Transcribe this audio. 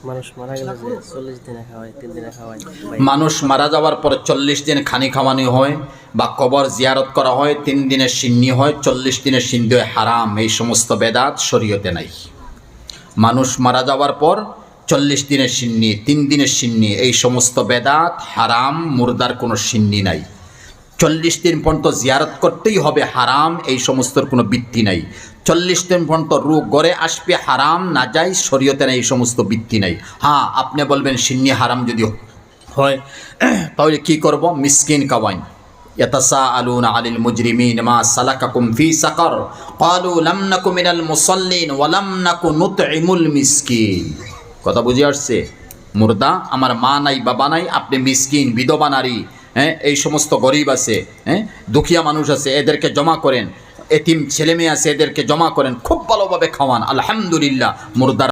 মানুষ মারা গেলে যে 40 দিনে খাওয়ায় 3 দিনে খাওয়ায় মানুষ মারা যাওয়ার পরে 40 দিন খানি খাওয়ানো হয় বা কবর জিয়ারত করা হয়, 3 দিনের সিন্নি হয়, 40 দিনের সিন্নি হয়, হারাম। এই সমস্ত বেদাত শরীয়তে নাই। মানুষ মারা যাওয়ার পর 40 দিনের সিন্নি, 3 দিনের সিন্নি, এই সমস্ত বেদাত হারাম। মুর্দার কোনো সিন্নি নাই। 40 দিন পর্যন্ত জিয়ারত করতেই হবে, হারাম। এই সমস্তর কোনো বৃত্তি নাই। 40 দিন পর্যন্ত রূপ গড়ে আসবে, হারাম না যায়, শরীয়তে নাই, এই সমস্ত বৃত্তি নাই। হ্যাঁ, আপনি বলবেন সিন্নি হারাম যদি হয় তাহলে কি করব? মিসকিন খাওয়াইন। يتساءلون عن المجرمين ما سلككم في سقر قالوا لم نك من المصلين ولم نك نطعم المسكين। কথা বুঝে আসছে? মুর্দা আমার মা নাই, বাবা নাই, আপনি মিসকিন, বিধবা নারী, এই সমস্ত গরিব আছে, দুঃখিয়া মানুষ আছে, এদেরকে জমা করেন। এতিম ছেলে মেয়ে আছে, এদেরকে জমা করেন, খুব ভালোভাবে খাওয়ান, আলহামদুলিল্লাহ। মুর্দার